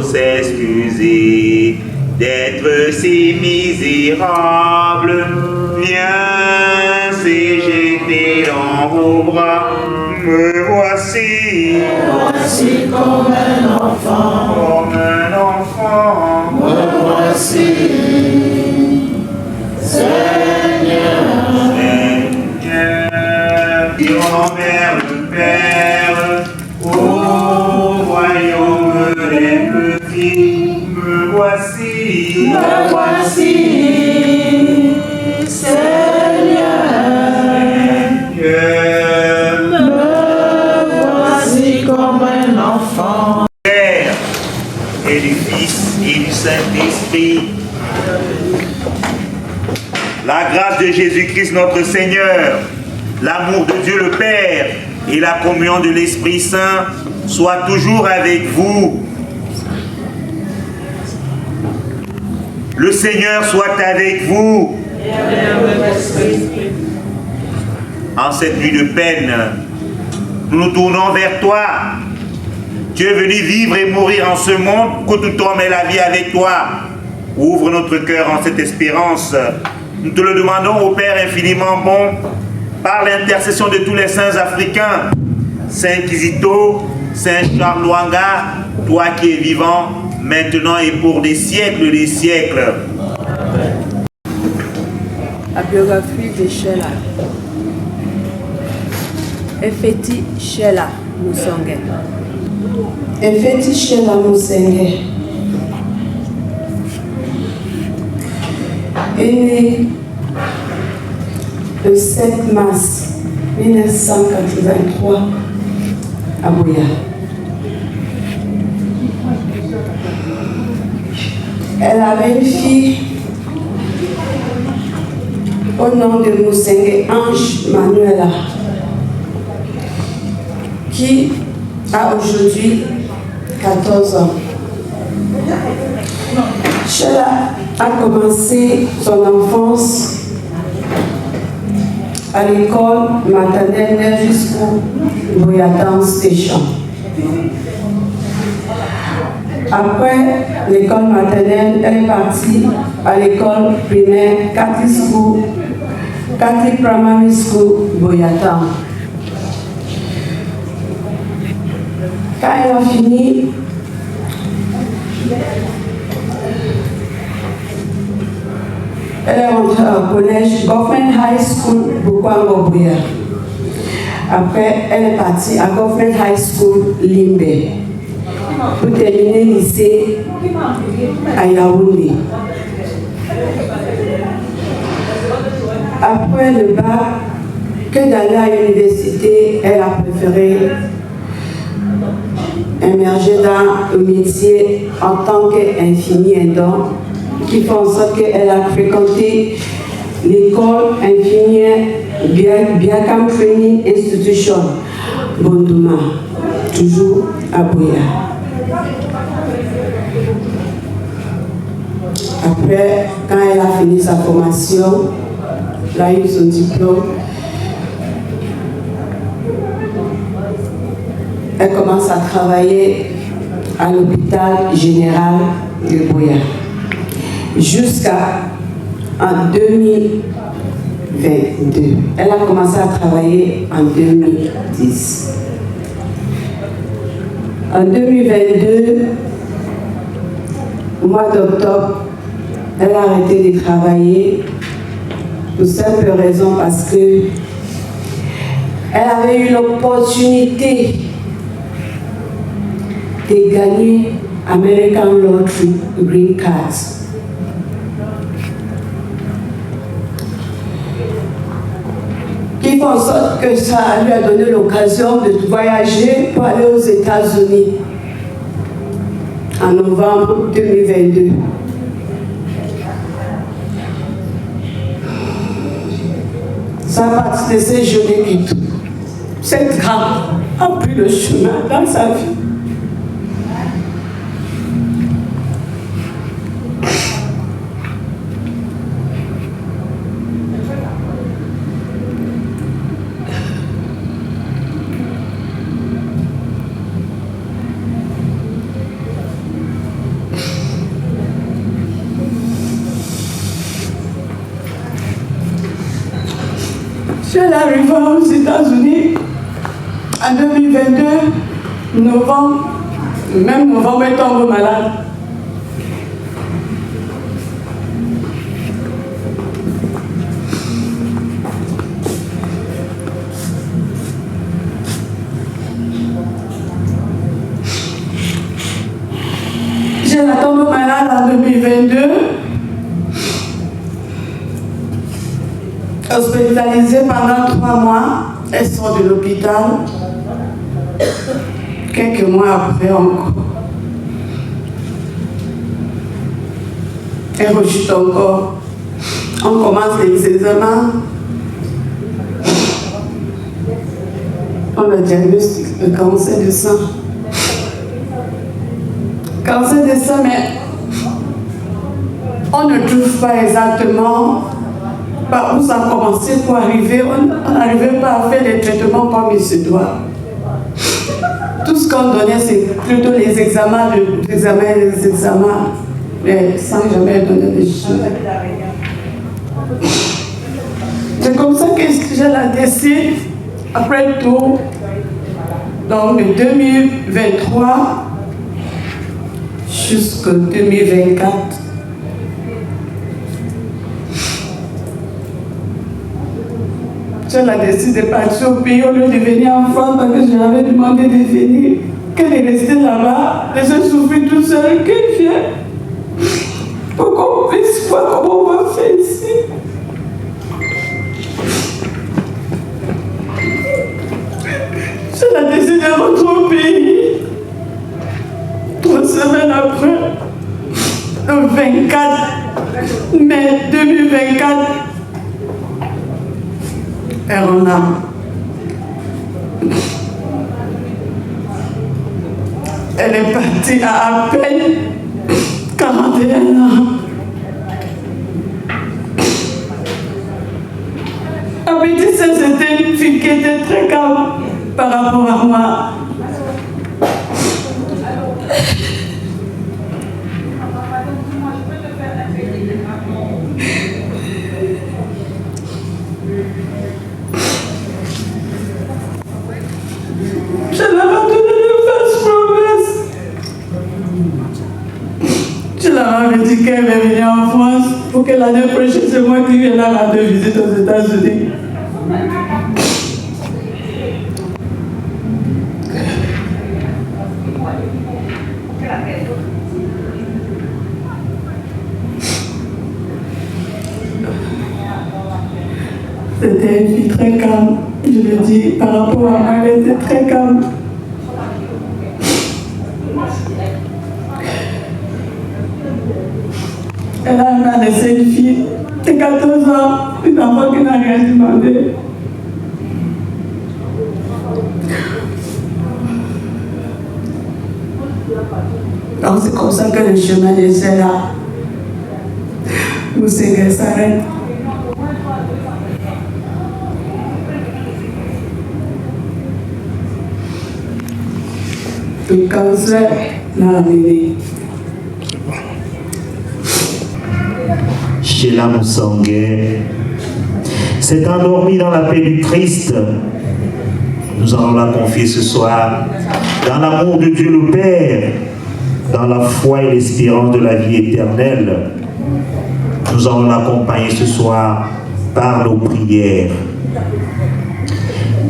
faut s'excuser d'être si misérable. Viens, c'est jeter dans vos bras. Me voici, voici comme un enfant, me voici, Seigneur, envers le Père, au royaume des petits, me voici, Seigneur, me voici comme un enfant. Père et du Fils et du Saint-Esprit. La grâce de Jésus-Christ notre Seigneur, l'amour de Dieu le Père et la communion de l'Esprit Saint soient toujours avec vous. Le Seigneur soit avec vous. En cette nuit de peine, nous nous tournons vers toi. Tu es venu vivre et mourir en ce monde, que tout homme ait la vie avec toi. Ouvre notre cœur en cette espérance. Nous te le demandons au Père infiniment bon, par l'intercession de tous les saints africains, Saint Kizito, Saint Charles Lwanga, toi qui es vivant, maintenant et pour des siècles des siècles. La biographie de Sheila. Efeti Sheila Musonge. Efeti Sheila Musonge est née le 7 mars 1983 à Buea. Elle avait une fille au nom de Musonge Ange Manuela, qui a aujourd'hui 14 ans. Sheila a commencé son enfance à l'école maternelle jusqu'au Boyatan Station. Après l'école maternelle, elle est partie à l'école primaire Catholic Primary School Boyatan. Quand elle a fini, elle est rentrée au collège Government High School Bukwambo Buea. Après, elle est partie à Government High School Limbe pour terminer le lycée à Yaoundé. Après le bac, que d'aller à l'université, elle a préféré émerger dans le métier en tant qu'infirmière, qui fait en sorte qu'elle a fréquenté l'école infirmière Biakam Training Institution, Bonduma, toujours à Buea. Après, quand elle a fini sa formation, elle a eu son diplôme, elle commence à travailler à l'hôpital général de Buea jusqu'à en 2022. Elle a commencé à travailler en 2010. En 2022, au mois d'octobre, elle a arrêté de travailler pour simple raison parce que elle avait eu l'opportunité de gagner American Lottery Green Cards. Qui font en sorte que ça lui a donné l'occasion de voyager pour aller aux États-Unis en novembre 2022. Ça a parti de ces journées qui tout. Cette grande a pris le chemin dans sa vie. Sheila arriva aux États-Unis en 2022, novembre, même novembre, elle tombe malade. Sheila tombe malade en 2022. Hospitalisée pendant 3 mois, elle sort de l'hôpital. Quelques mois après encore, elle rechute encore. On commence les examens. On a diagnostiqué le cancer de sang. Cancer de sang, mais on ne trouve pas exactement par où ça a commencé pour arriver. On n'arrivait pas à faire les traitements comme il se doit. Tout ce qu'on donnait, c'est plutôt les examens, mais sans jamais donner des choses. C'est comme ça que j'ai la décide, après tout, donc de 2023 jusqu'en 2024. J'ai la décidé de partir au pays au lieu de venir en France parce que je lui avais demandé de venir. Qu'elle est restée là-bas, elle se souffrit toute seule, qu'elle vienne. Pour qu'on puisse voir comment on va faire ici. J'ai la décidé de rentrer au pays. 3 semaines après, le 24 mai 2024, elle en a. Elle est partie à peine 41 ans. À petit, c'était une fille qui était très calme par rapport à moi. Je leur ai donné de fausses promesses. Je leur avais dit qu'elle va venir en France pour que l'année prochaine, c'est moi qui viens la rendre visite aux États-Unis. C'était une fille très calme, je le dis, par rapport à moi, elle était très calme. Elle m'a laissé une fille de 14 ans, une enfant qui n'a rien demandé. Donc c'est comme ça que le chemin de Sheila nous s'arrête. Le cancer l'a amené. Sheila Musange s'est endormie dans la paix du Christ. Nous allons la confier ce soir dans l'amour de Dieu le Père, dans la foi et l'espérance de la vie éternelle. Nous allons l'accompagner ce soir par nos prières.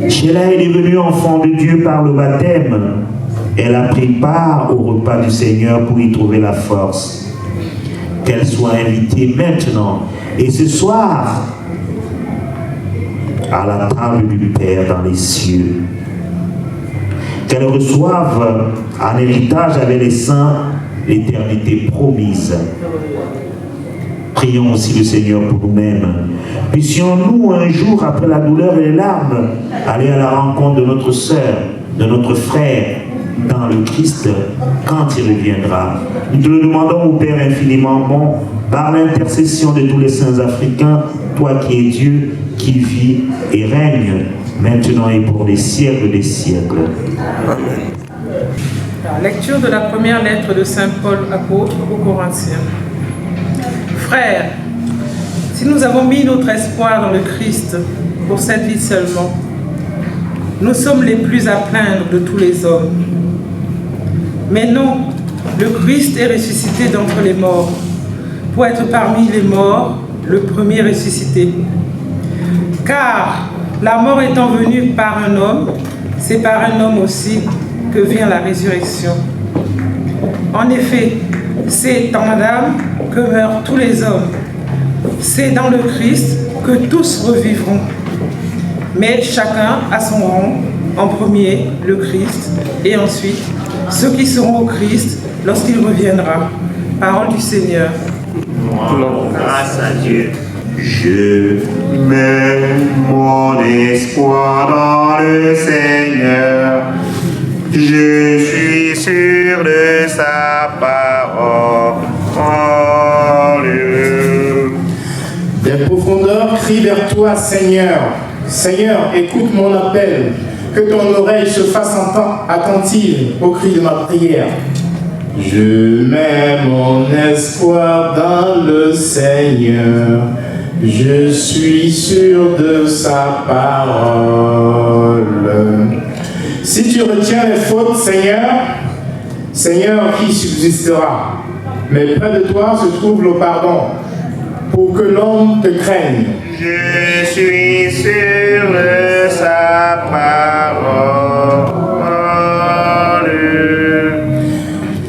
Sheila est devenue enfant de Dieu par le baptême. Elle a pris part au repas du Seigneur pour y trouver la force. Qu'elle soit invitée maintenant et ce soir à la table du Père dans les cieux. Qu'elle reçoive en héritage avec les saints l'éternité promise. Prions aussi le Seigneur pour nous-mêmes. Puissions-nous un jour, après la douleur et les larmes, aller à la rencontre de notre sœur, de notre frère, dans le Christ, quand il reviendra. Nous te le demandons au Père infiniment bon, par l'intercession de tous les saints africains, toi qui es Dieu, qui vis et règne, maintenant et pour les siècles des siècles. Amen. Lecture de la première lettre de Saint Paul, apôtre aux Corinthiens. Frères, si nous avons mis notre espoir dans le Christ, pour cette vie seulement. Nous sommes les plus à plaindre de tous les hommes. Mais non, le Christ est ressuscité d'entre les morts, pour être parmi les morts, le premier ressuscité. Car la mort étant venue par un homme, c'est par un homme aussi que vient la résurrection. En effet, c'est en Adam que meurent tous les hommes. C'est dans le Christ que tous revivront. Mais chacun a son rang, en premier le Christ, et ensuite ceux qui seront au Christ lorsqu'il reviendra. Parole du Seigneur. Grâce à Dieu. Je mets mon espoir dans le Seigneur. Je suis sûr de sa parole. Des profondeurs crient vers toi, Seigneur. Seigneur, écoute mon appel. Que ton oreille se fasse attentive au cri de ma prière. Je mets mon espoir dans le Seigneur. Je suis sûr de sa parole. Si tu retiens les fautes, Seigneur, qui subsistera? Mais près de toi se trouve le pardon, pour que l'homme te craigne. Je suis sûr de sa parole.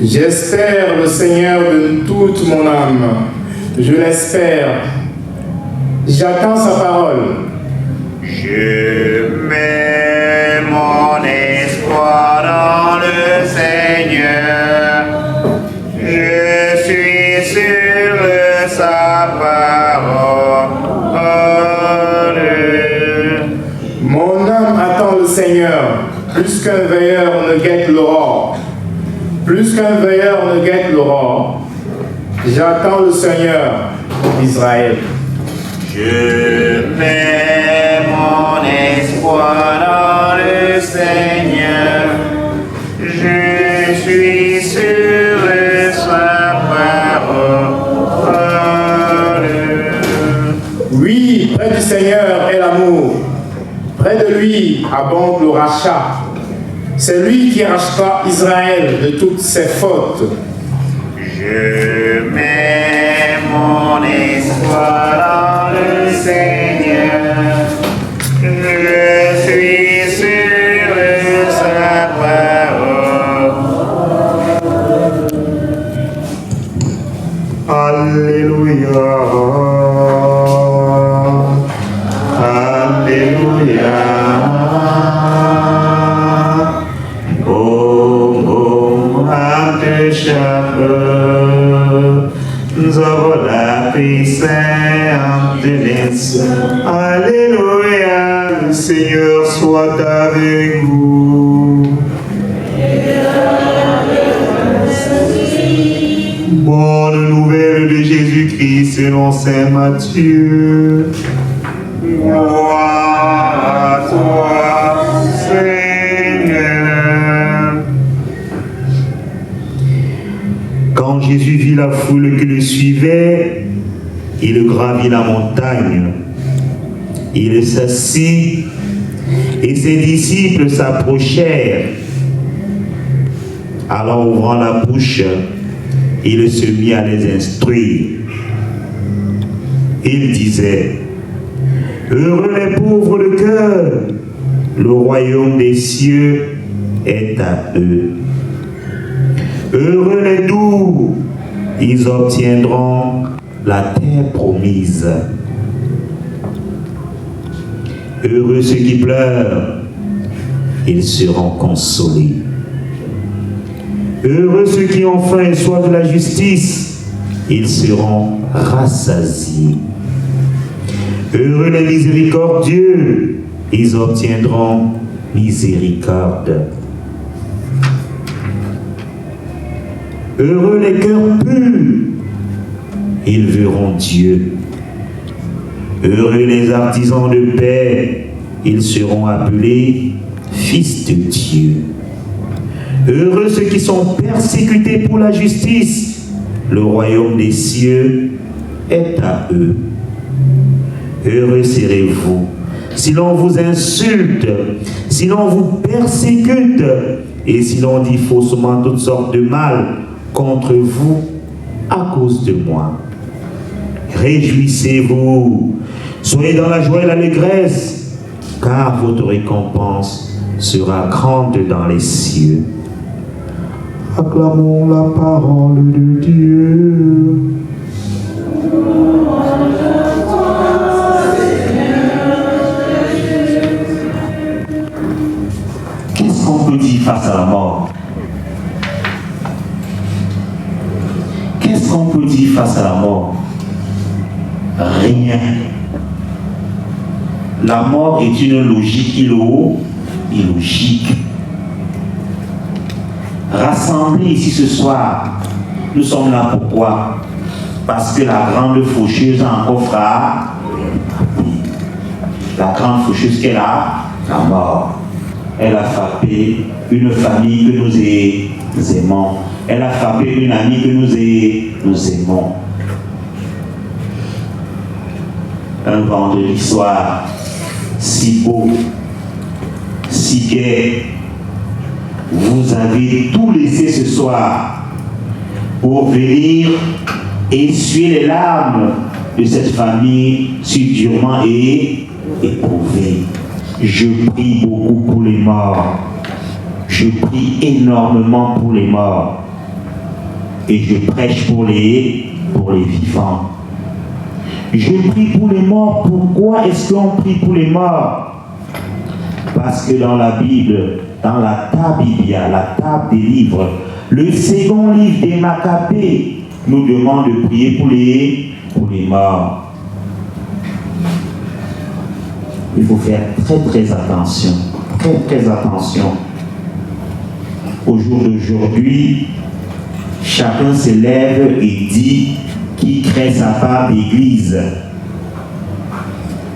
J'espère le Seigneur de toute mon âme. Je l'espère. J'attends sa parole. Je mets mon espoir dans le Seigneur. Je suis sûr de sa parole. Mon âme attend le Seigneur, plus qu'un veilleur ne guette l'aurore. Plus qu'un veilleur ne guette l'aurore. J'attends le Seigneur d'Israël. Je mets mon espoir dans le Seigneur. Je suis sûr de sa parole. Oui, près du Seigneur est l'amour. Près de lui abonde le rachat. C'est lui qui rachètera Israël de toutes ses fautes. Je mets mon espoir dans le Seigneur. Je suis sûr de sa parole. Alléluia. Alléluia. Alléluia, le Seigneur soit avec vous. Bonne nouvelle de Jésus-Christ selon Saint Matthieu. Gloire à toi, Seigneur. Quand Jésus vit la foule qui le suivait, il gravit la montagne. Il s'assit et ses disciples s'approchèrent. Alors, ouvrant la bouche, il se mit à les instruire. Il disait: heureux les pauvres de cœur, le royaume des cieux est à eux. Heureux les doux, ils obtiendront la terre promise. Heureux ceux qui pleurent, ils seront consolés. Heureux ceux qui ont faim et soif de la justice, ils seront rassasiés. Heureux les miséricordieux, ils obtiendront miséricorde. Heureux les cœurs purs, ils verront Dieu. Heureux les artisans de paix, ils seront appelés fils de Dieu. Heureux ceux qui sont persécutés pour la justice, le royaume des cieux est à eux. Heureux serez-vous si l'on vous insulte, si l'on vous persécute, et si l'on dit faussement toutes sortes de mal contre vous à cause de moi. Réjouissez-vous, soyez dans la joie et l'allégresse, car votre récompense sera grande dans les cieux. Acclamons la parole de Dieu. Qu'est-ce qu'on peut dire face à la mort? Qu'est-ce qu'on peut dire face à la mort? Rien. La mort est une logique illogique. Rassemblés ici ce soir, nous sommes là pourquoi? Parce que la grande faucheuse a encore frappé. La grande faucheuse qu'elle a, la mort. Elle a frappé une famille que nous aimons. Elle a frappé une amie que nous aimons. Un vendredi soir, si beau, si gai, vous avez tout laissé ce soir pour venir essuyer les larmes de cette famille si durement éprouvée. Je prie beaucoup pour les morts. Je prie énormément pour les morts. Et je prêche pour les vivants. Je prie pour les morts. Pourquoi est-ce qu'on prie pour les morts? Parce que dans la Bible, dans la Tabibia, la table des livres, le second livre des Maccabées nous demande de prier pour les morts. Il faut faire très attention, très attention. Au jour d'aujourd'hui, chacun se lève et dit qu'il crée sa part d'église.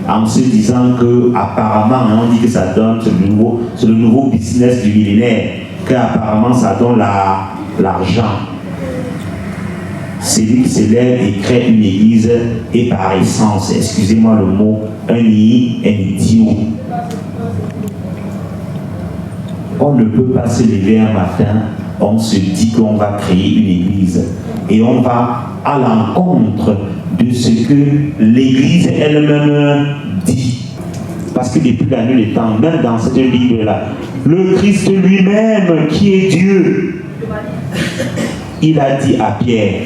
En se disant que apparemment, on dit que ça donne, c'est le nouveau business du millénaire, qu'apparemment ça donne l'argent. C'est lui qui se lève et crée une église et par essence, excusez-moi le mot, un idiot. On ne peut pas se lever un matin, on se dit qu'on va créer une église et on va à l'encontre de ce que l'église elle-même dit. Parce que depuis la nuit des temps, même dans ce livre-là, le Christ lui-même, qui est Dieu, il a dit à Pierre,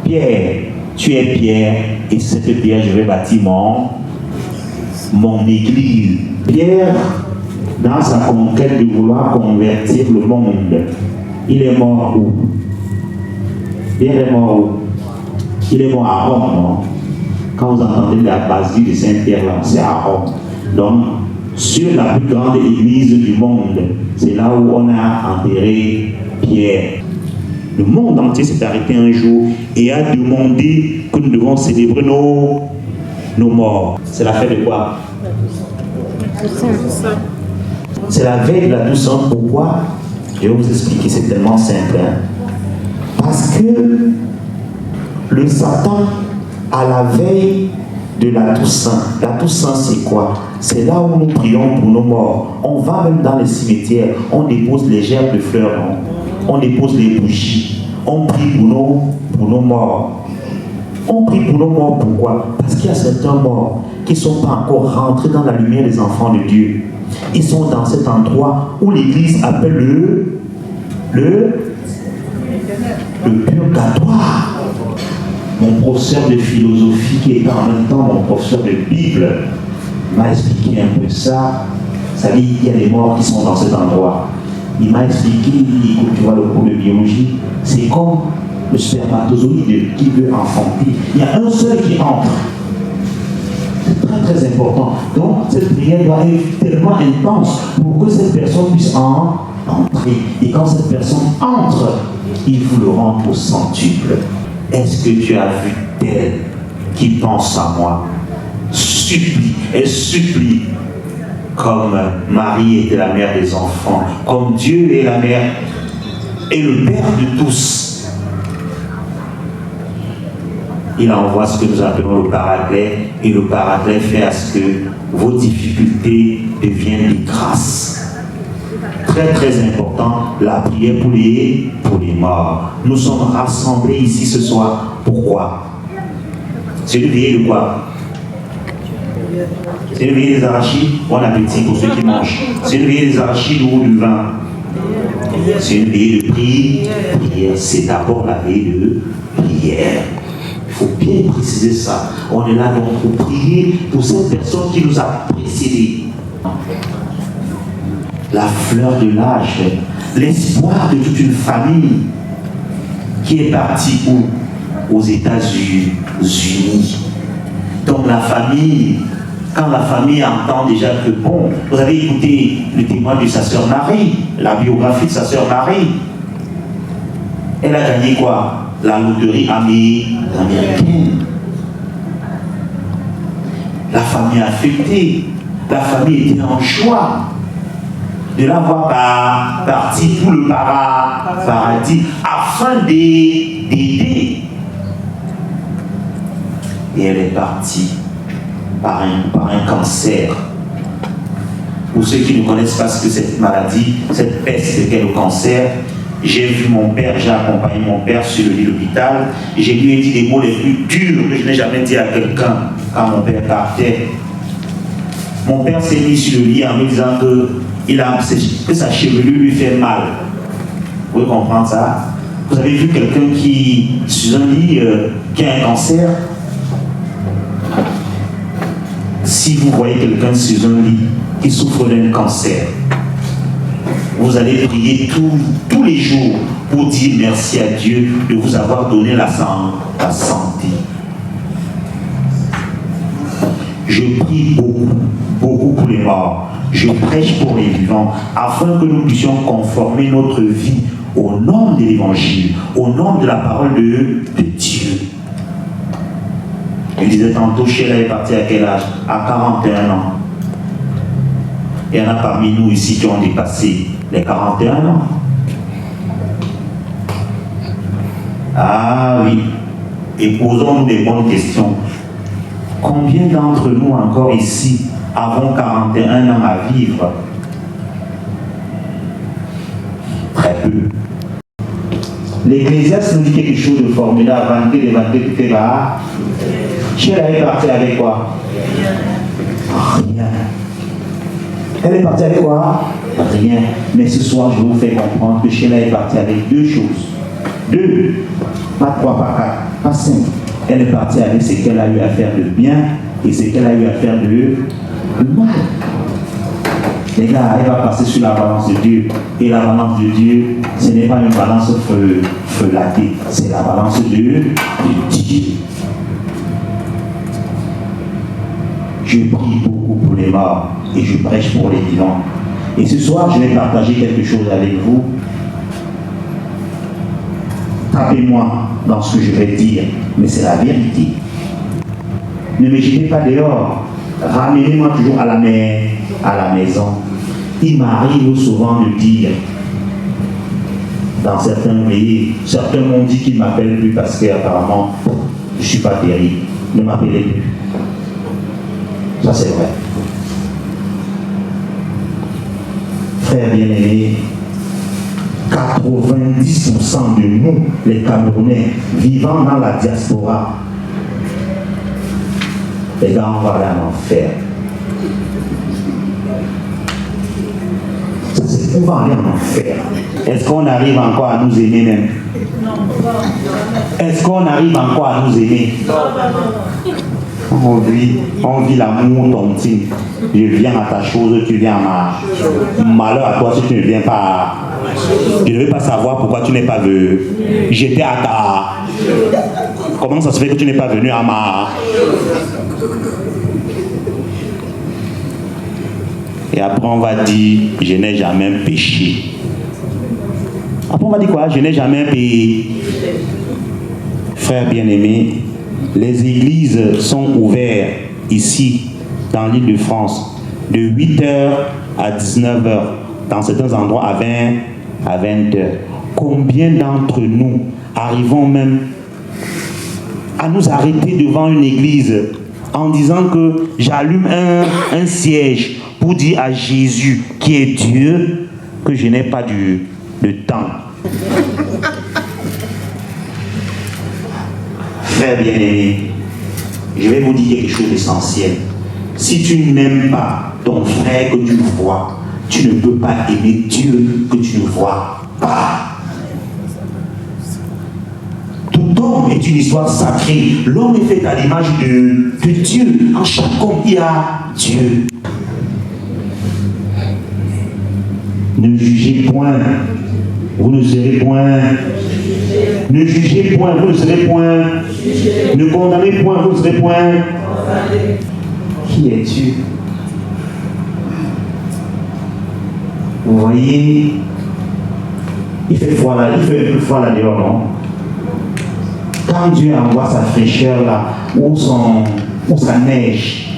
Pierre, tu es Pierre, et cette pierre, je vais bâtir mon église. Pierre, dans sa conquête de vouloir convertir le monde, il est mort où? Pierre est mort où? Il est mort à Rome, non? Quand vous entendez la basilique de Saint-Pierre, c'est à Rome. Donc, sur la plus grande église du monde, c'est là où on a enterré Pierre. Le monde entier s'est arrêté un jour et a demandé que nous devons célébrer nos morts. C'est la fête de quoi? C'est la veille de la Toussaint. Pourquoi? Je vais vous expliquer, c'est tellement simple. Parce que le Satan, à la veille de la Toussaint, la Toussaint c'est quoi? C'est là où nous prions pour nos morts. On va même dans les cimetières, on dépose les gerbes de fleurs, on dépose les bougies, on prie pour nos morts. On prie pour nos morts, pourquoi? Parce qu'il y a certains morts qui ne sont pas encore rentrés dans la lumière des enfants de Dieu. Ils sont dans cet endroit où l'Église appelle le purgatoire. Mon professeur de philosophie, qui est en même temps mon professeur de Bible, m'a expliqué un peu ça. Ça dit qu'il y a des morts qui sont dans cet endroit. Il m'a expliqué, écoute, tu vois le cours de biologie, c'est comme le spermatozoïde qui veut enfanter. Il y a un seul qui entre. C'est très important. Donc cette prière doit être tellement intense pour que cette personne puisse entrer. Et quand cette personne entre, il vous le rend au centuple. Est-ce que tu as vu tel qui pense à moi? Supplie, elle supplie. Comme Marie était la mère des enfants, comme Dieu est la mère et le Père de tous. il envoie ce que nous appelons le paraclet, et le paraclet fait à ce que vos difficultés deviennent des grâces. Très très important, la prière pour les morts. Nous sommes rassemblés ici ce soir. Pourquoi? C'est le veillée de quoi? C'est le veillée des arachides. Bon appétit pour ceux qui mangent. C'est le veillée des arachides ou du vin. C'est une veillée de prière. C'est d'abord la veillée de prière. Il faut bien préciser ça. On est là donc pour prier pour cette personne qui nous a précédés. La fleur de l'âge, l'espoir de toute une famille qui est partie où? Aux États-Unis. Donc la famille, quand la famille entend déjà que bon, vous avez écouté le témoin de sa sœur Marie, la biographie de sa sœur Marie. Elle a gagné quoi? La loterie américaine. La famille affectée, la famille était en joie de l'avoir parti pour le paradis afin d'aider. Et elle est partie par un cancer. Pour ceux qui ne connaissent pas ce que cette maladie, cette peste qu'est le cancer, j'ai vu mon père, j'ai accompagné mon père sur le lit d'hôpital, et je lui ai dit les mots les plus durs que je n'ai jamais dit à quelqu'un quand mon père partait. Mon père s'est mis sur le lit en me disant que sa chevelure lui fait mal. Vous pouvez comprendre ça? Vous avez vu quelqu'un qui, sur un lit, qui a un cancer? Si vous voyez quelqu'un sur un lit qui souffre d'un cancer, vous allez prier tous les jours pour dire merci à Dieu de vous avoir donné la santé. Je prie beaucoup pour les morts. Je prêche pour les vivants, afin que nous puissions conformer notre vie aux normes de l'Évangile, aux normes de la parole de Dieu. Je disais tantôt, Sheila est partie à quel âge? À 41 ans. Il y en a parmi nous ici qui ont dépassé les 41 ans. Ah oui. Et posons-nous des bonnes questions. Combien d'entre nous encore ici avons 41 ans à vivre? Très peu. L'Ecclésiaste nous dit quelque chose de formidable. Vanité, tout est là. Sheila est partie avec quoi? Rien. Elle est partie avec quoi? Rien. Mais ce soir, je vous fais comprendre que Sheila est partie avec deux choses. Deux. Pas trois, pas quatre, pas cinq. Elle est partie avec ce qu'elle a eu à faire de bien et ce qu'elle a eu à faire de mal. Les gars, elle va passer sur la balance de Dieu. Et la balance de Dieu, ce n'est pas une balance feuillatée, c'est la balance de Dieu. Je prie beaucoup pour les morts et je prêche pour les vivants. Et ce soir, je vais partager quelque chose avec vous. Tapez-moi dans ce que je vais dire, mais c'est la vérité. Ne me jetez pas dehors. Ramenez-moi toujours à la maison. Il m'arrive souvent de dire, dans certains pays, certains m'ont dit qu'ils ne m'appellent plus parce qu'apparemment, je ne suis pas terrible. Ne m'appelez plus. Ça, c'est vrai. Frères bien-aimés, 90% de nous, les Camerounais, vivant dans la diaspora, les gars, on va aller en enfer. On va aller en enfer. Est-ce qu'on arrive encore à nous aimer même? Est-ce qu'on arrive encore à nous aimer? On vit l'amour tontine. Je viens à ta chose, tu viens à ma... Malheur à toi si tu ne viens pas. Je ne veux pas savoir pourquoi tu n'es pas venu. J'étais à ta... Comment ça se fait que tu n'es pas venu à ma... Et après on va dire, je n'ai jamais péché. Après on va dire quoi? Je n'ai jamais péché. Frères bien-aimés, les églises sont ouvertes ici, dans l'île de France, de 8h à 19h, dans certains endroits à 20h. Combien d'entre nous arrivons même à nous arrêter devant une église en disant que j'allume un siège pour dire à Jésus, qui est Dieu, que je n'ai pas de temps. Frère bien-aimé, je vais vous dire quelque chose d'essentiel. Si tu n'aimes pas ton frère que tu vois, tu ne peux pas aimer Dieu que tu ne vois pas. Tout homme est une histoire sacrée. L'homme est fait à l'image de Dieu. En chaque homme, il y a Dieu. Ne jugez point, vous ne serez point. Ne jugez point, vous ne serez point. Ne condamnez point, vous ne serez point. Qui es-tu? Vous voyez, il fait froid là, il fait un peu froid là dehors, non? Quand Dieu envoie sa fraîcheur là, ou sa neige,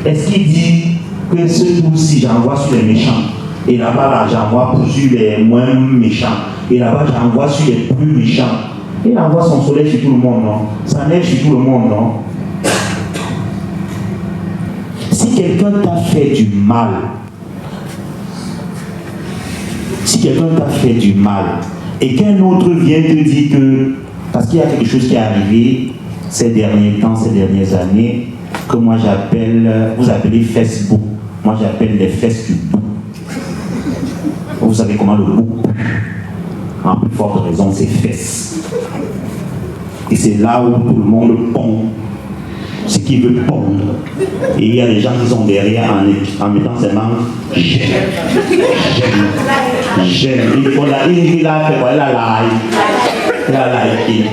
est-ce qu'il dit que ce coup-ci j'envoie sur les méchants, et là-bas là, j'envoie sur les moins méchants, et là-bas j'envoie sur les plus méchants? Il envoie son soleil sur tout le monde, non? Sa neige sur tout le monde, non? Si quelqu'un t'a fait du mal, et qu'un autre vient te dire que, parce qu'il y a quelque chose qui est arrivé ces derniers temps, ces dernières années, que moi j'appelle, vous appelez Facebook, moi j'appelle les fesses du bout. Vous savez comment le bout, en plus forte raison, c'est fesses. Et c'est là où tout le monde pond ce qu'il veut pondre. Et il y a des gens qui sont derrière en mettant ses mains. J'aime. Il faut la il a fait quoi? Elle a liké.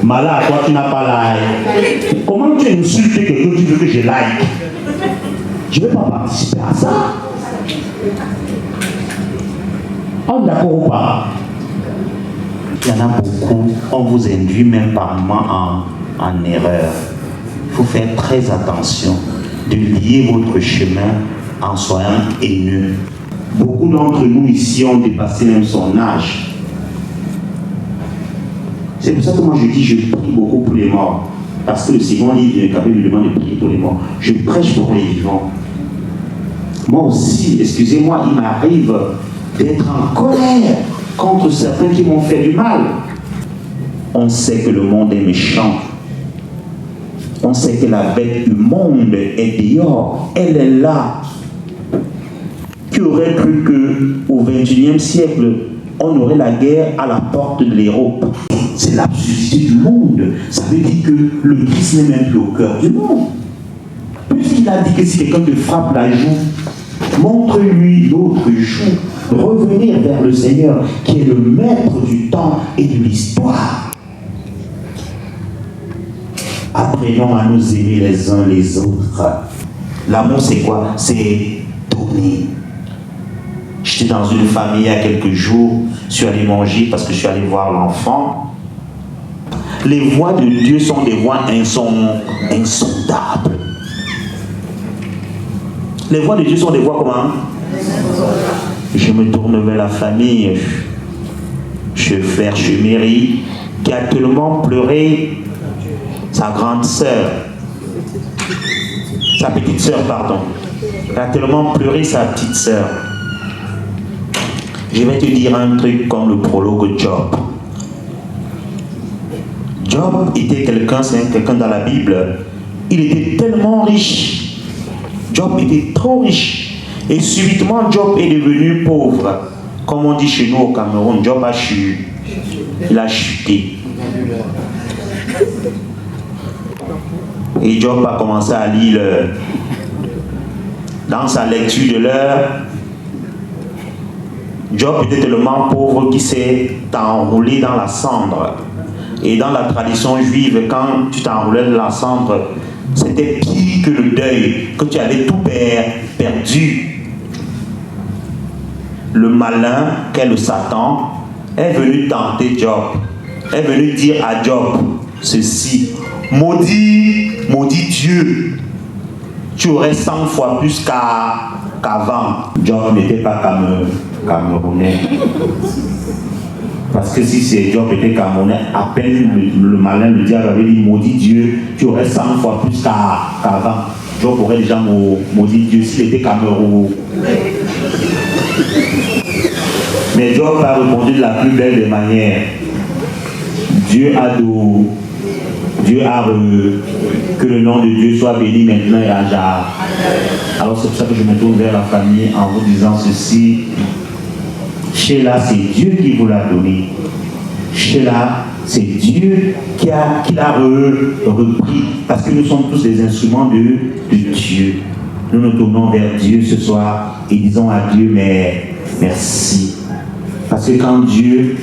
Malade, toi tu n'as pas like. Comment tu insultes quelqu'un, tu veux que je like? Je ne vais pas participer à ça. On est d'accord ou pas? Il y en a beaucoup, on vous induit même par moment en erreur. Il faut faire très attention de lier votre chemin en soyant haineux. Beaucoup d'entre nous ici ont dépassé même son âge. C'est pour ça que moi je dis, je prie beaucoup pour les morts. Parce que le second livre de Kabbalah lui demande de prier pour les morts. Je prêche pour les vivants. Moi aussi, excusez-moi, il m'arrive d'être en colère contre certains qui m'ont fait du mal. On sait que le monde est méchant. On sait que la bête du monde est dehors. Elle est là. Qui aurait cru qu'au XXIe siècle, on aurait la guerre à la porte de l'Europe? C'est l'absurdité du monde. Ça veut dire que le Christ n'est même plus au cœur du monde. Puisqu'il a dit que si quelqu'un te frappe la joue, montre-lui l'autre joue. Revenir vers le Seigneur, qui est le maître du temps et de l'histoire. Apprenons à nous aimer les uns les autres. L'amour, c'est quoi? C'est donner. J'étais dans une famille il y a quelques jours, je suis allé manger parce que je suis allé voir l'enfant. Les voies de Dieu sont des voies insondables. Les voies de Dieu sont des voies comment? Je me tourne vers la famille, frère Cheméry, qui a tellement pleuré sa grande sœur, sa petite sœur, pardon. Elle a tellement pleuré sa petite sœur. Je vais te dire un truc comme le prologue Job. Job était quelqu'un, c'est quelqu'un dans la Bible. Il était tellement riche. Job était trop riche. Et subitement, Job est devenu pauvre. Comme on dit chez nous au Cameroun, Job a chuté. Il a chuté. Et Job a commencé à lire dans sa lecture de l'heure. Job était tellement pauvre qu'il s'est enroulé dans la cendre. Et dans la tradition juive, quand tu t'enroulais dans la cendre, c'était pire que le deuil, que tu avais tout perdu. Le malin, qu'est le Satan, est venu tenter Job. Est venu dire à Job ceci: maudit Dieu, tu aurais 100 fois plus qu'avant. Job n'était pas camerounais. Parce que si c'est Job était Camerounais, à peine le malin, le diable avait dit maudit Dieu, tu aurais 100 fois plus qu'avant. Job aurait déjà maudit Dieu s'il était Camerounais. Mais Job a répondu de la plus belle des manières. Dieu a que le nom de Dieu soit béni maintenant et à jamais. Alors c'est pour ça que je me tourne vers la famille en vous disant ceci. Sheila, c'est Dieu qui vous l'a donné. Sheila, c'est Dieu qui l'a repris. Parce que nous sommes tous des instruments de Dieu. Nous nous tournons vers Dieu ce soir et disons à Dieu merci. Parce que quand Dieu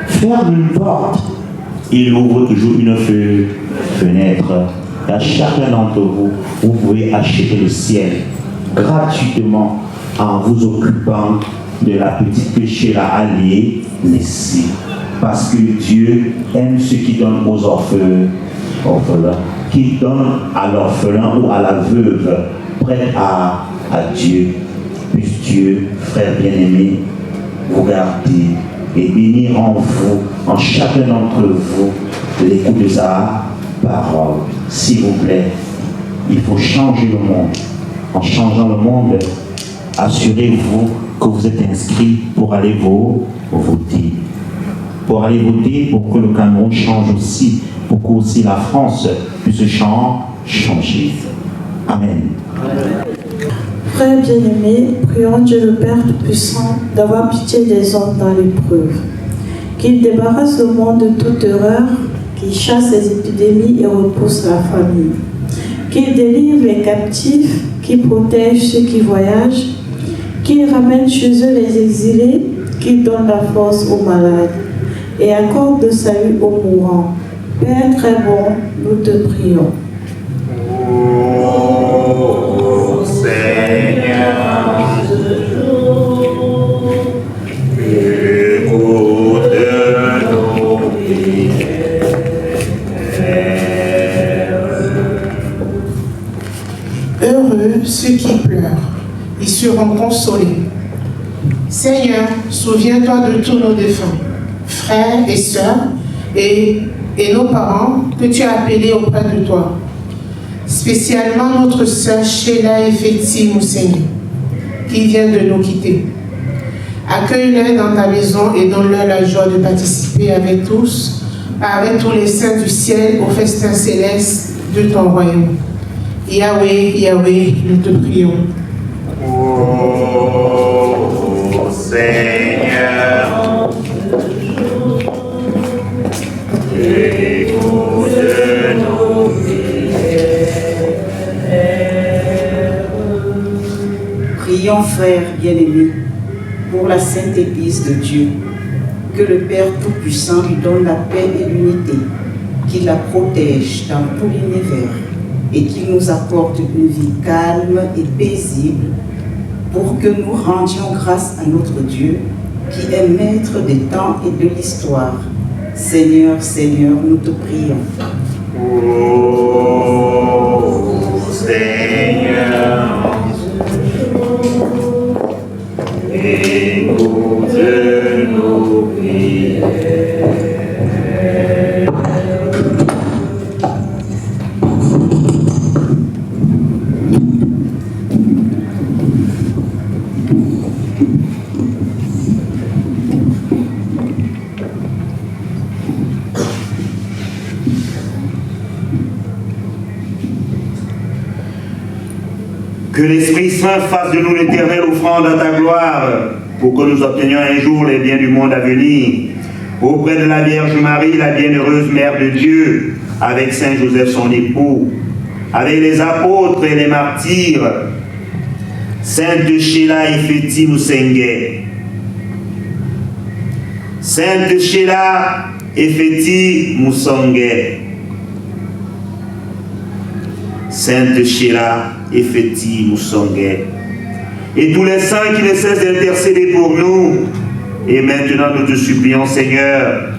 ferme une porte, il ouvre toujours une fenêtre. Et à chacun d'entre vous, vous pouvez acheter le ciel gratuitement en vous occupant de la petite que Sheila a laissée. Parce que Dieu aime ceux qui donnent aux orphelins, qui donnent à l'orphelin ou à la veuve, prêts à Dieu. Puisse Dieu, frère bien-aimé, vous garder et bénir en vous, en chacun d'entre vous, l'écoute de sa parole. S'il vous plaît, il faut changer le monde. En changeant le monde, assurez-vous que vous êtes inscrits pour aller voter. Pour aller voter, pour que le Cameroun change aussi, pour que aussi la France puisse changer. Amen. Frères bien-aimés, prions Dieu le Père Tout-Puissant d'avoir pitié des hommes dans l'épreuve, qu'il débarrasse le monde de toute erreur, qu'il chasse les épidémies et repousse la famine, qu'il délivre les captifs, qu'il protège ceux qui voyagent, qu'il ramène chez eux les exilés, qu'il donne la force aux malades et accorde le salut aux mourants. Père très bon, nous te prions. Heureux ceux qui pleurent, ils seront consolés. Seigneur, souviens-toi de tous nos défunts, frères et sœurs, et nos parents que tu as appelés auprès de toi. Spécialement notre sœur Sheila Efeti Mousseini, qui vient de nous quitter. Accueille-les dans ta maison et donne-leur la joie de participer avec tous les saints du ciel au festin céleste de ton royaume. Yahweh, Yahweh, nous te prions. Oh Seigneur, écoute nos Prions, frères bien-aimés, pour la sainte Église de Dieu, que le Père Tout-Puissant lui donne la paix et l'unité, qu'il la protège dans tout l'univers et qu'il nous apporte une vie calme et paisible pour que nous rendions grâce à notre Dieu qui est maître des temps et de l'histoire. Seigneur, Seigneur, nous te prions. Oh Seigneur, écoute nos prières. Que l'Esprit Saint fasse de nous l'éternelle offrande à ta gloire, pour que nous obtenions un jour les biens du monde à venir. Auprès de la Vierge Marie, la bienheureuse Mère de Dieu, avec Saint Joseph son époux, avec les apôtres et les martyrs, Sainte Sheila Efeti Mousseini, Sainte Sheila Efeti Mousseini, Sainte Sheila Efeti Mousseini, et tous les saints qui ne cessent d'intercéder pour nous. Et maintenant nous te supplions, Seigneur,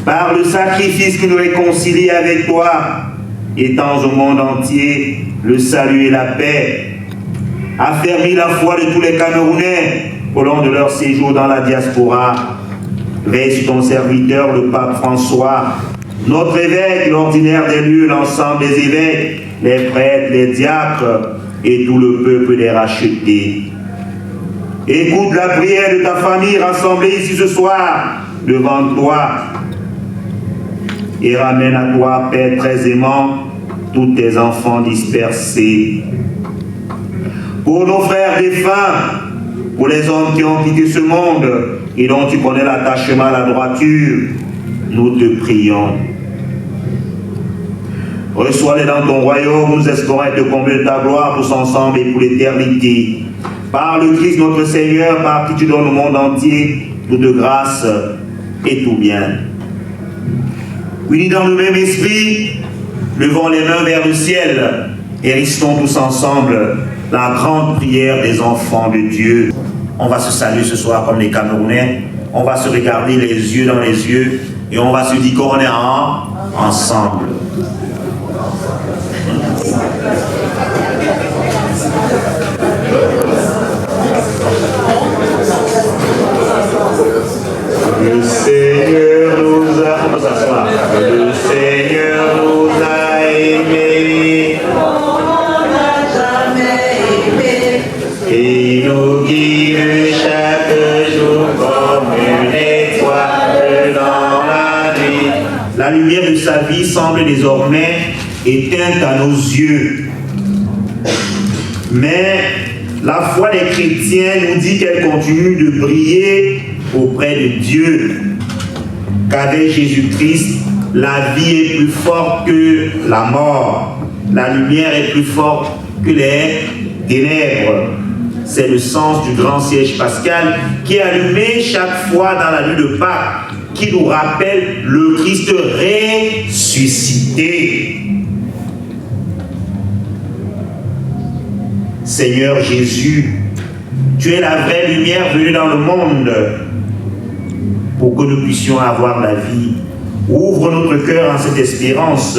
par le sacrifice qui nous réconcilie avec toi, étends au monde entier le salut et la paix. Affermis la foi de tous les Camerounais au long de leur séjour dans la diaspora. Veille sur ton serviteur, le pape François, notre évêque, l'ordinaire des lieux, l'ensemble des évêques, les prêtres, les diacres et tout le peuple des rachetés. Écoute la prière de ta famille rassemblée ici ce soir devant toi et ramène à toi, Père très aimant, tous tes enfants dispersés. Pour nos frères défunts, pour les hommes qui ont quitté ce monde et dont tu connais l'attachement à la droiture, nous te prions. Reçois-les dans ton royaume, nous espérons te combler de ta gloire tous ensemble et pour l'éternité. Par le Christ notre Seigneur, par qui tu donnes au monde entier toute grâce et tout bien. Unis dans le même esprit, levons les mains vers le ciel et restons tous ensemble la grande prière des enfants de Dieu. On va se saluer ce soir comme les Camerounais. On va se regarder les yeux dans les yeux et on va se dire qu'on est ensemble. Le Seigneur nous a... On va s'asseoir. Le Seigneur nous a aimés. On n'a jamais aimé. Et il nous guide chaque jour comme une étoile dans la nuit. La lumière de sa vie semble désormais éteinte à nos yeux. Mais la foi des chrétiens nous dit qu'elle continue de briller auprès de Dieu. Qu'avec Jésus-Christ, la vie est plus forte que la mort. La lumière est plus forte que les ténèbres. C'est le sens du grand siège pascal qui est allumé chaque fois dans la nuit de Pâques, qui nous rappelle le Christ ressuscité. Seigneur Jésus, tu es la vraie lumière venue dans le monde pour que nous puissions avoir la vie. Ouvre notre cœur en cette espérance.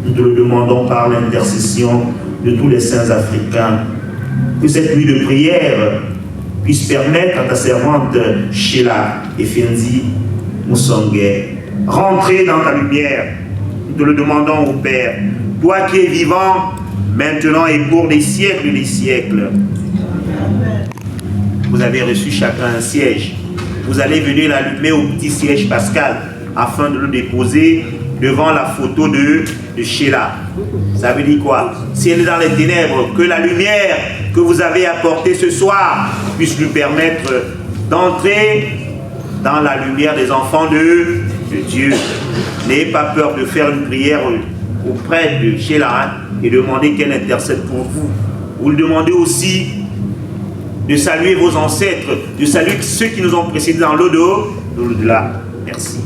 Nous te le demandons par l'intercession de tous les saints africains. Que cette nuit de prière puisse permettre à ta servante Sheila Effendi Musonge rentrer dans ta lumière. Nous te le demandons au Père, toi qui es vivant maintenant et pour des siècles des siècles. Vous avez reçu chacun un siège. Vous allez venir l'allumer au petit siège pascal afin de le déposer devant la photo de Sheila. Ça veut dire quoi? Si elle est dans les ténèbres, que la lumière que vous avez apportée ce soir puisse lui permettre d'entrer dans la lumière des enfants de Dieu. N'ayez pas peur de faire une prière auprès de Sheila et demander qu'elle intercède pour vous. Vous lui demandez aussi de saluer vos ancêtres, de saluer ceux qui nous ont précédés dans l'au-delà. Merci.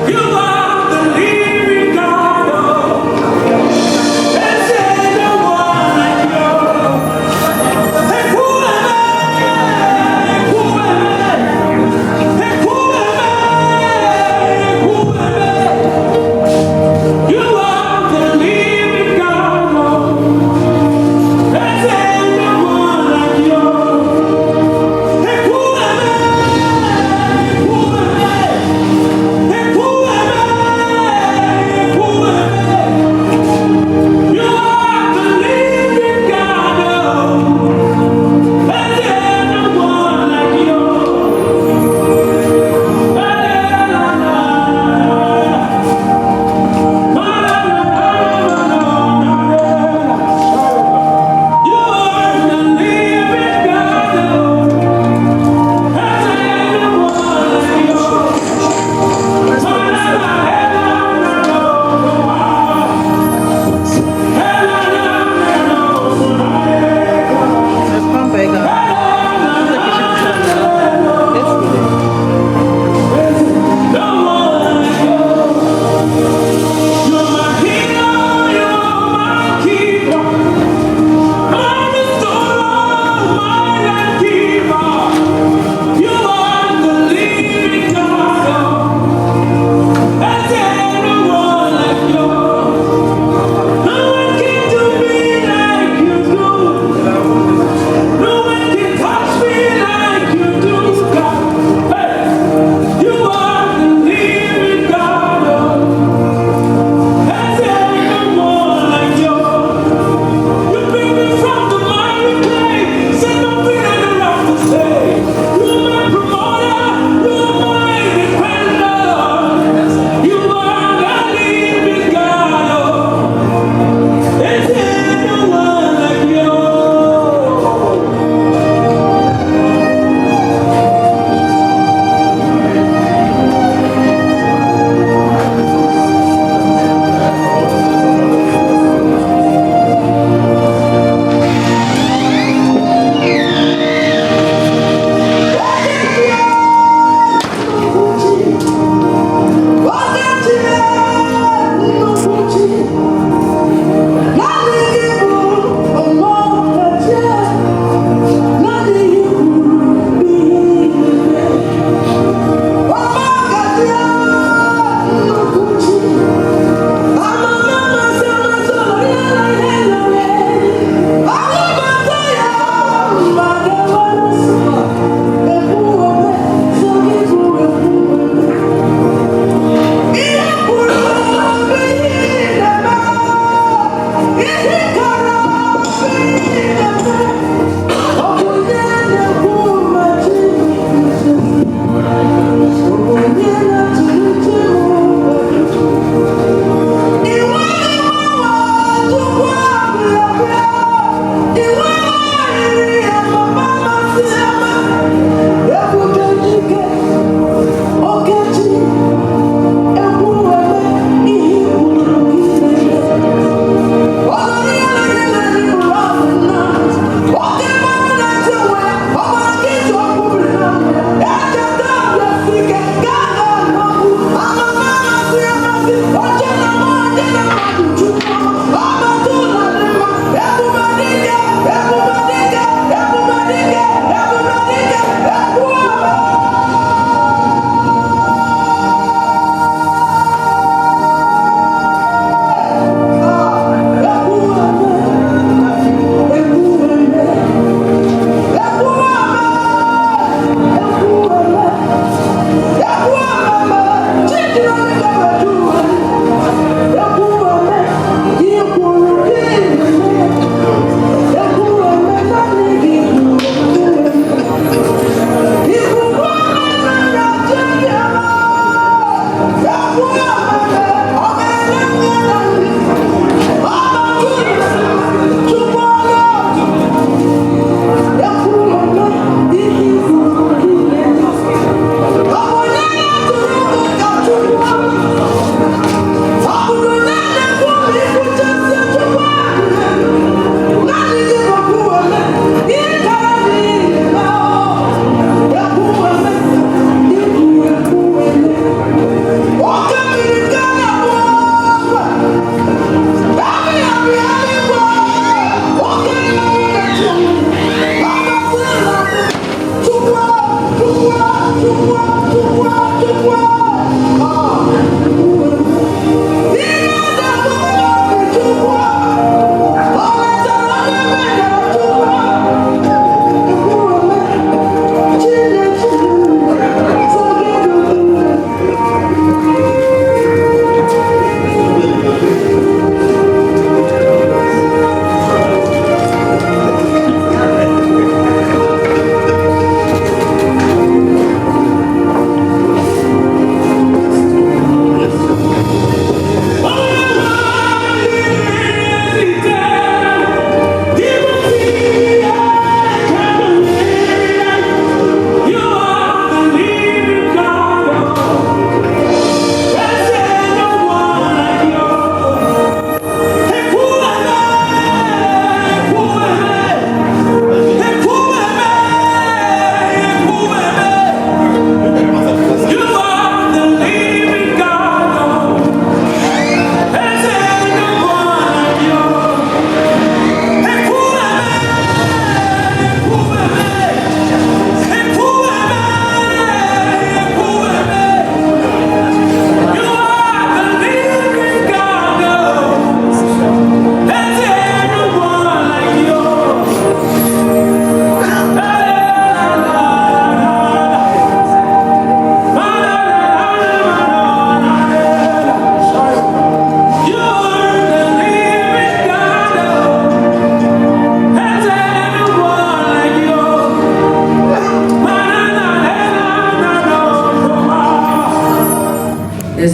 You are the living God.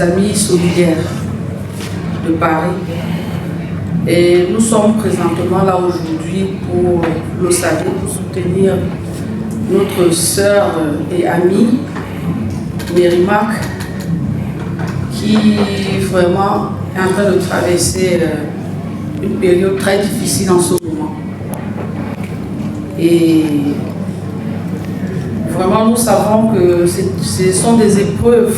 Amis solidaires de Paris. Et nous sommes présentement là aujourd'hui pour l'Ossavé, pour soutenir notre sœur et amie Mérimac, qui vraiment est en train de traverser une période très difficile en ce moment. Et vraiment, nous savons que ce sont des épreuves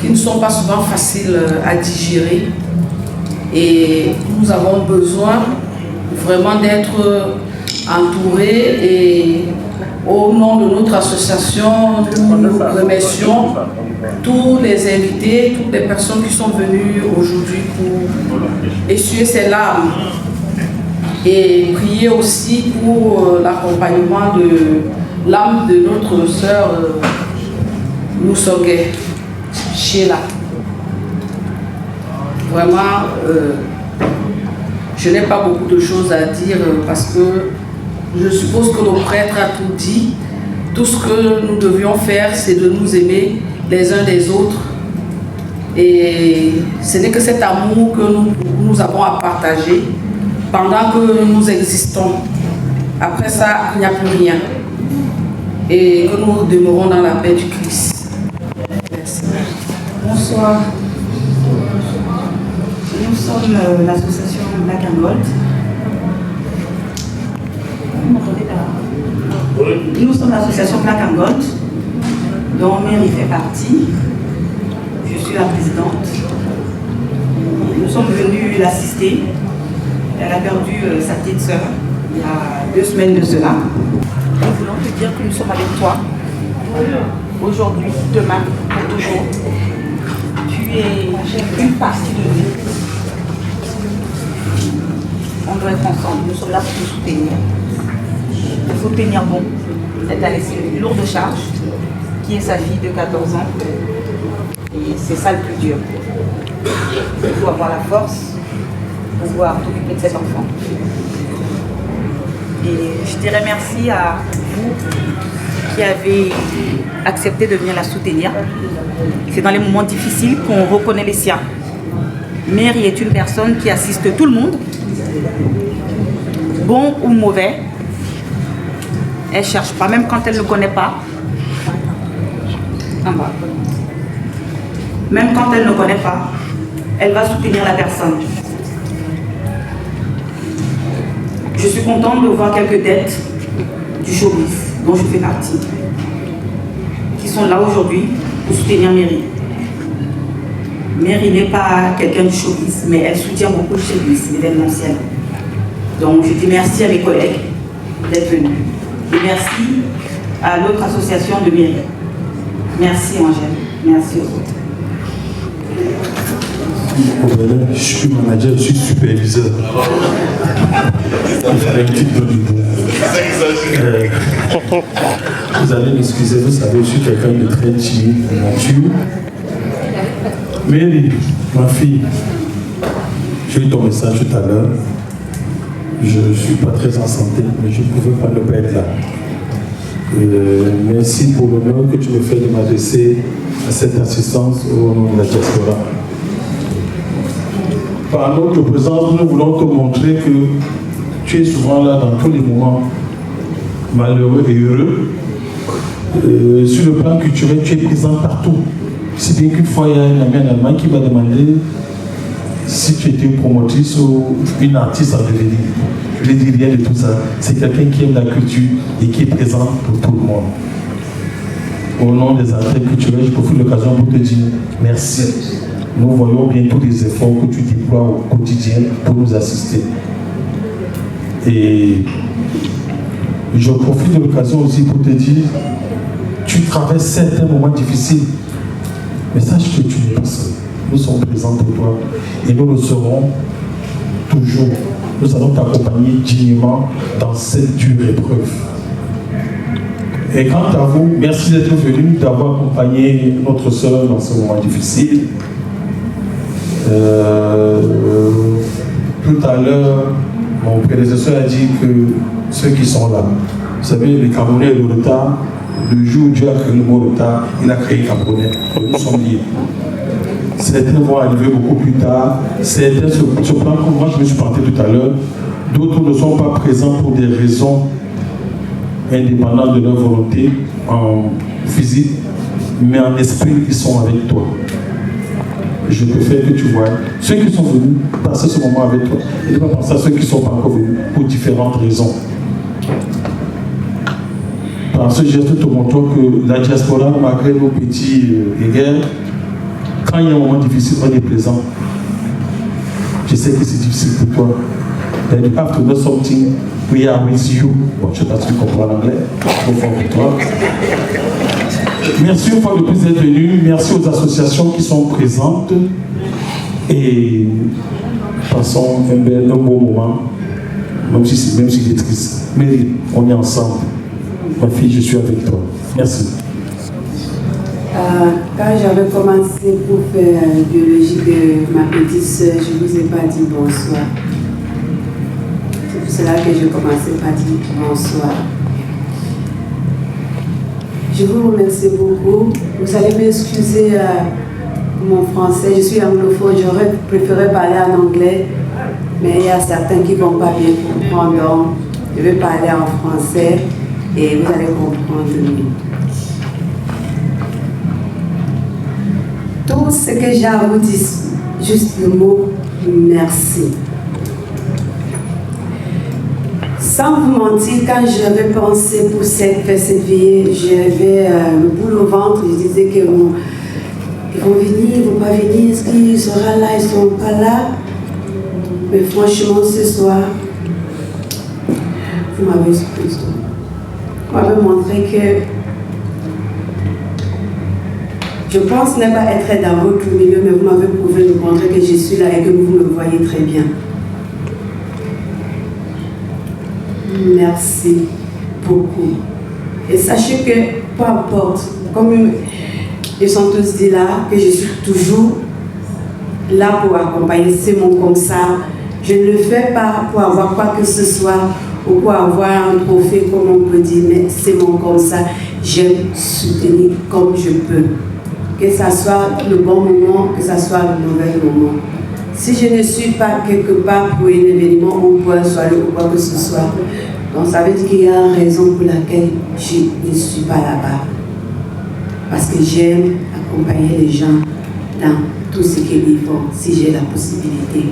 qui ne sont pas souvent faciles à digérer. Et nous avons besoin vraiment d'être entourés. Et au nom de notre association, nous remercions tous les invités, toutes les personnes qui sont venues aujourd'hui pour essuyer ces larmes et prier aussi pour l'accompagnement de l'âme de notre sœur Moussogué, Sheila. Vraiment, je n'ai pas beaucoup de choses à dire parce que je suppose que le prêtre a tout dit. Tout ce que nous devions faire, c'est de nous aimer les uns des autres. Et ce n'est que cet amour que nous avons à partager pendant que nous existons. Après ça, il n'y a plus rien. Et que nous demeurons dans la paix du Christ. Merci. Bonsoir. Nous sommes l'association Black and Gold. Vous m'entendez là? Nous sommes l'association Black and Gold, dont Mary fait partie. Je suis la présidente. Nous sommes venus l'assister. Elle a perdu sa petite sœur il y a 2 semaines de cela. Nous voulons te dire que nous sommes avec toi. Aujourd'hui, demain, pour toujours. Tu es une partie de nous. On doit être ensemble. Nous sommes là pour te soutenir. Il faut tenir bon. Elle t'a laissé une lourde charge, qui est sa fille de 14 ans. Et c'est ça le plus dur. Il faut avoir la force pour pouvoir t'occuper de cet enfant. Et je dirais merci à vous qui avez accepté de venir la soutenir. C'est dans les moments difficiles qu'on reconnaît les siens. Mary est une personne qui assiste tout le monde, bon ou mauvais. Elle ne cherche pas, même quand elle ne connaît pas. Même quand elle ne connaît pas, elle va soutenir la personne. Je suis contente de voir quelques têtes du showbiz dont je fais partie, qui sont là aujourd'hui pour soutenir Mary. Mary n'est pas quelqu'un du showbiz, mais elle soutient beaucoup le showbiz, l'événementiel. Donc je dis merci à mes collègues d'être venus. Et merci à l'autre association de Mary. Merci Angèle, merci aux autres. Je suis manager, je suis superviseur. Il fallait une petite bonne idée. Vous allez m'excuser, vous savez, je suis quelqu'un de très timide de nature. Mary, ma fille, j'ai eu ton message tout à l'heure. Je ne suis pas très en santé, mais je ne pouvais pas ne pas être là. Merci pour l'honneur que tu me fais de m'adresser à cette assistance au nom de la diaspora. Par notre présence, nous voulons te montrer que tu es souvent là dans tous les moments malheureux et heureux. Sur le plan culturel, tu es présent partout. Si bien qu'une fois, il y a un ami en Allemagne qui m'a demandé si tu étais une promotrice ou une artiste en devenir. Je lui ai dit rien de tout ça. C'est quelqu'un qui aime la culture et qui est présent pour tout le monde. Au nom des acteurs culturels, je profite de l'occasion pour te dire merci. Nous voyons bien tous les efforts que tu déploies au quotidien pour nous assister. Et je profite de l'occasion aussi pour te dire, tu traverses certains moments difficiles, mais sache que tu n'es pas seul. Nous sommes présents pour toi et nous le serons toujours. Nous allons t'accompagner dignement dans cette dure épreuve. Et quant à vous, merci d'être venus, d'avoir accompagné notre sœur dans ce moment difficile. Tout à l'heure, mon prédécesseur a dit que ceux qui sont là, vous savez, les Camerounais ont le retard Le jour où Dieu a créé le monde retard, il a créé Camerounais. Nous sommes liés. Certains vont arriver beaucoup plus tard. Certains se plans comme moi je me suis planté tout à l'heure. D'autres ne sont pas présents pour des raisons indépendantes de leur volonté en physique, mais en esprit, ils sont avec toi. Je préfère que tu vois ceux qui sont venus passer ce moment avec toi et ne pas penser à ceux qui ne sont pas encore venus pour différentes raisons. Par ce geste, te montrons que la diaspora, malgré nos petits guerres, quand il y a un moment difficile, on est présent. Je sais que c'est difficile pour toi. That you have to know something, we are with you. Bon, je ne sais pas si tu comprends l'anglais, trop fort pour toi. Merci une fois de plus d'être venu. Merci aux associations qui sont présentes. Et passons un beau moment, même si c'est triste. Mais on est ensemble. Ma fille, je suis avec toi. Merci. Quand j'avais commencé pour faire biologie de ma petite soeur, je ne vous ai pas dit bonsoir. C'est pour cela que je commençais par dire bonsoir. Je vous remercie beaucoup. Vous allez m'excuser pour mon français. Je suis anglophone, j'aurais préféré parler en anglais, mais il y a certains qui ne vont pas bien comprendre. Donc, je vais parler en français et vous allez comprendre mieux. Tout ce que j'ai à vous dire, juste le mot merci. Sans vous mentir, quand j'avais pensé pour cette vie, j'avais le boule au ventre, je disais qu'ils vont venir, ils ne vont pas venir, est-ce qu'ils seront là, ils ne seront pas là. Mais franchement, ce soir, vous m'avez montré que je pense ne pas être dans votre milieu, mais vous m'avez prouvé de montrer que je suis là et que vous me voyez très bien. Merci beaucoup. Et sachez que, peu importe, comme ils sont tous dit là, que je suis toujours là pour accompagner ces mots comme ça. Je ne le fais pas pour avoir quoi que ce soit ou pour avoir un trophée, comme on peut dire, mais c'est mon comme ça. J'aime soutenir comme je peux. Que ça soit le bon moment, que ça soit le mauvais moment. Si je ne suis pas quelque part pour un événement ou pour un soirée ou quoi que ce soit, donc ça veut dire qu'il y a une raison pour laquelle je ne suis pas là-bas. Parce que j'aime accompagner les gens dans tout ce qu'ils font, si j'ai la possibilité.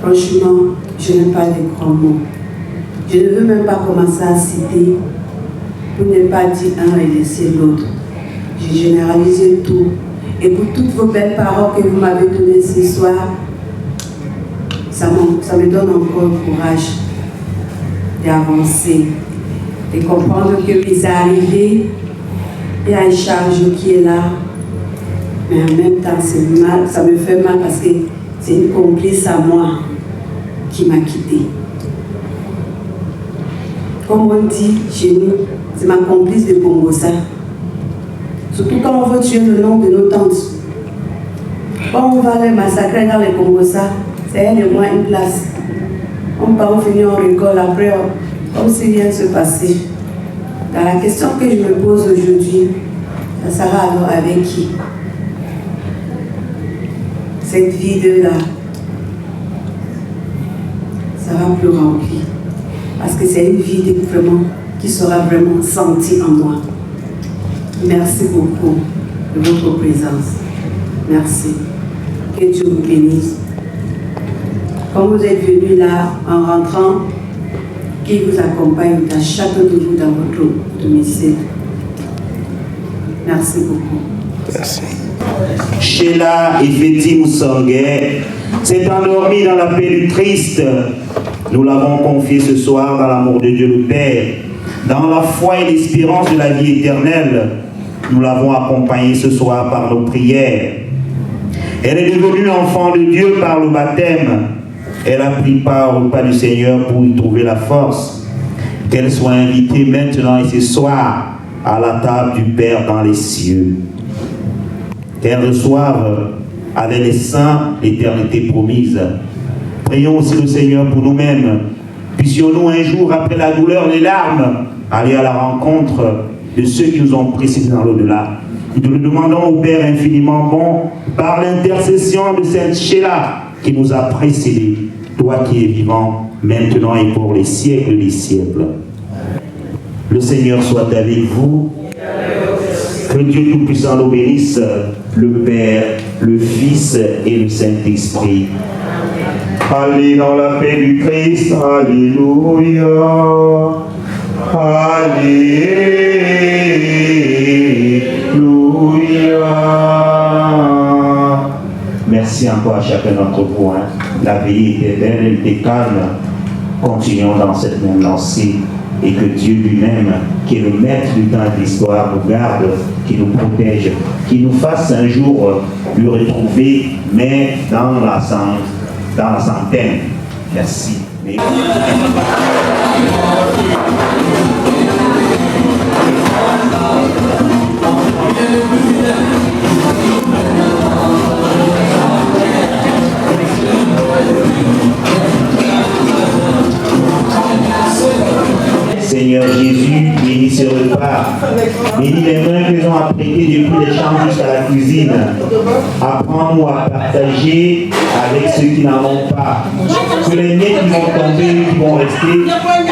Franchement, je n'ai pas de grands mots. Je ne veux même pas commencer à citer pour ne pas dire un et laisser l'autre. J'ai généralisé tout. Et pour toutes vos belles paroles que vous m'avez données ce soir, ça me donne encore le courage d'avancer, de comprendre que les arrivés, il y a une charge qui est là, mais en même temps, c'est mal, ça me fait mal parce que c'est une complice à moi qui m'a quitté. Comme on dit chez nous, c'est ma complice de Congosa. Surtout quand on veut tuer le nom de nos tantes. Quand on va les massacrer dans les Congosa, c'est elle et moi une place. On part finir, on rigole, après, comme si rien ne se passait. Dans la question que je me pose aujourd'hui, ça sera alors avec qui? Cette vie-là sera plus remplie. Parce que c'est une vie vraiment qui sera vraiment sentie en moi. Merci beaucoup de votre présence. Merci. Que Dieu vous bénisse. Quand vous êtes venus là, en rentrant, qui vous accompagne à chacun de vous dans votre domicile. Merci beaucoup. Merci. Sheila et Feti Moussanguet s'est endormie dans la paix du Christ. Nous l'avons confiée ce soir dans l'amour de Dieu le Père. Dans la foi et l'espérance de la vie éternelle, nous l'avons accompagnée ce soir par nos prières. Elle est devenue enfant de Dieu par le baptême. Elle a pris part au pas du Seigneur pour y trouver la force. Qu'elle soit invitée maintenant et ce soir à la table du Père dans les cieux. Qu'elle reçoive avec les saints l'éternité promise. Prions aussi le Seigneur pour nous-mêmes, Puissions-nous un jour, après la douleur, les larmes, aller à la rencontre de ceux qui nous ont précédés dans l'au-delà. Nous le demandons au Père infiniment bon, par l'intercession de Sainte Sheila, qui nous a précédés, toi qui es vivant, maintenant et pour les siècles des siècles. Le Seigneur soit avec vous. Que Dieu Tout-Puissant nous bénisse, le Père, le Fils et le Saint-Esprit. Allez dans la paix du Christ, alléluia. Alléluia. Merci encore à chacun d'entre vous. La veillée était belle, elle était calme. Continuons dans cette même lancée. Et que Dieu lui-même, qui est le maître du temps et de l'histoire, nous garde, qui nous protège, qui nous fasse un jour lui retrouver, mais dans la centaine. Merci. Seigneur Jésus, bénis ce repas, bénis les mains que nous avons apprêtées depuis les chambres jusqu'à la cuisine. Apprends-nous à partager avec ceux qui n'en ont pas. Que les nez qui vont tomber, qui vont rester,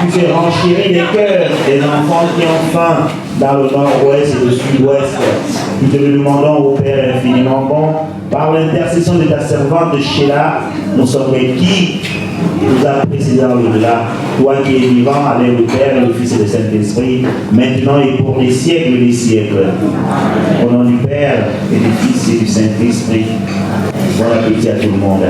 puissent renchérir les cœurs des enfants qui ont faim dans le nord-ouest et le sud-ouest. Nous te le demandons au Père infiniment bon, par l'intercession de ta servante Sheila, nous sommes qui nous a précédés dans l'au-delà. Toi qui es vivant, avec le Père, le Fils et le Saint-Esprit, maintenant et pour les siècles des siècles. Au nom du Père et du Fils et du Saint-Esprit. Bon appétit à tout le monde.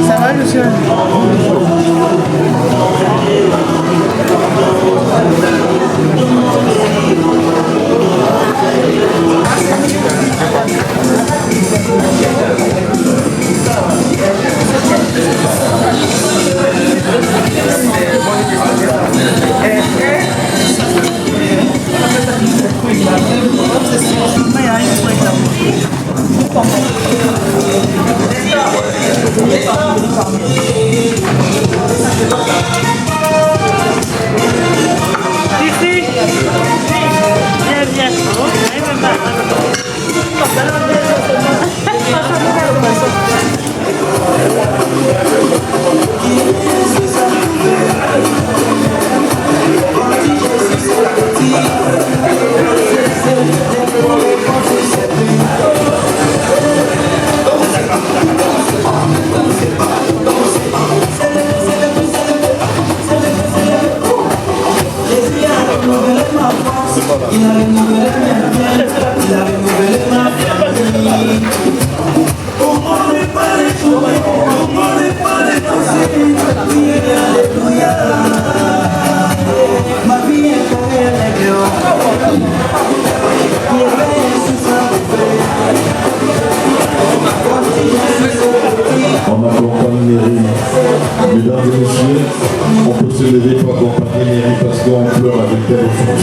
Ça va, monsieur? On accompagne Néry. Mesdames et messieurs, on peut se lever pour accompagner Néry parce qu'on pleure avec elle au fond.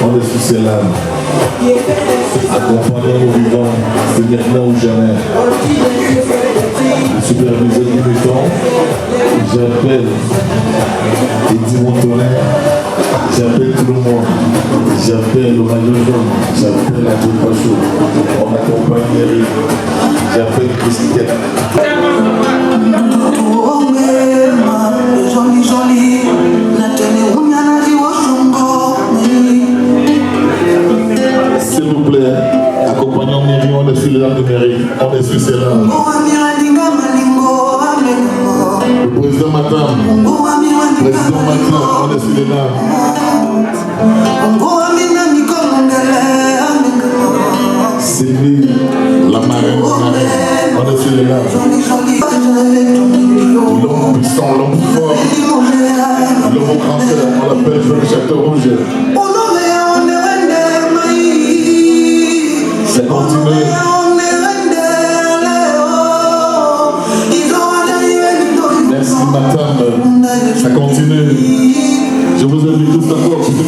On est sous ses larmes. Accompagnons nos vivants, c'est maintenant ou jamais. Le superviseur du béton, j'appelle Eddie Montonet, j'appelle tout le monde, j'appelle le maillot jaune, j'appelle la Pacho, on accompagne Néry, j'appelle Christelle. S'il vous plaît, accompagnons Néry, on est sur les larmes de Néry, on est sur ses larmes. Le président Matam, on est sur les larmes. Sylvie, la marraine, on est sur les larmes. L'homme puissant, l'homme fort, l'homme au grand cœur, on l'appelle Jean Château Rouge. C'est continué.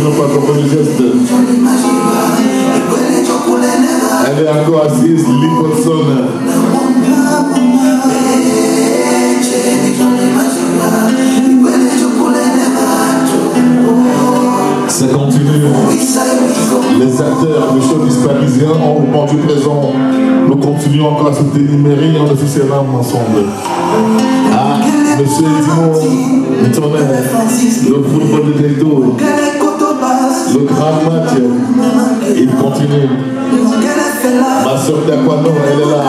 n'ont pas compris le geste. Elle est encore assise, Lily Watson. Ça continue. Les acteurs de showbiz parisiens ont répondu présent. Nous continuons encore à se dénumérer en officiellement ensemble. Ah, monsieur Edmond Tonnerre, le football de Delto, le grand match, il continue. Ma soeur d'Aquano, elle est là.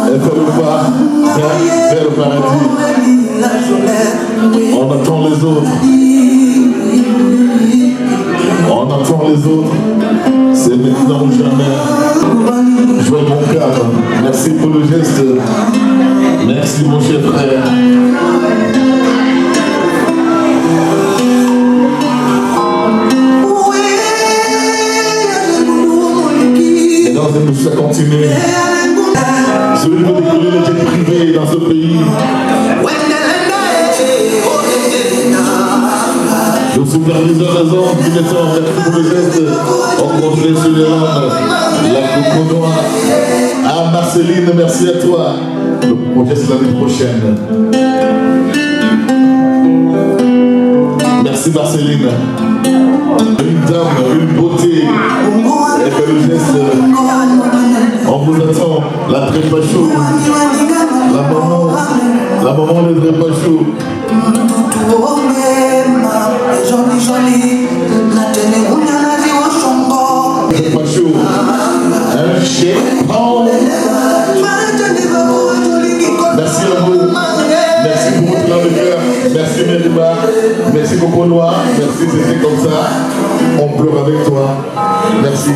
Elle fait le pas vers le paradis. On attend les autres. On attend les autres. C'est maintenant ou jamais. Je vois mon cœur. Merci pour le geste. Merci mon cher frère. Et dans cette bouche, ça continue. Celui qui veut décoller le jet privé dans ce pays. Le superviseur des hommes qui met en vertu pour le geste, on continue sur les langues, la coupe noire. Ah Marceline, merci à toi. Le projet c'est l'année prochaine. Merci Marceline. Une dame, une beauté. Elle fait le geste. On vous attend. La trépacho. La maman ne devrait pas chaud. Pas chaud. Un chèque. Merci à vous. Merci pour votre plan de cœur. Merci Mériba. Merci Coco Noir. Merci, c'était comme ça. On pleure avec toi. Merci.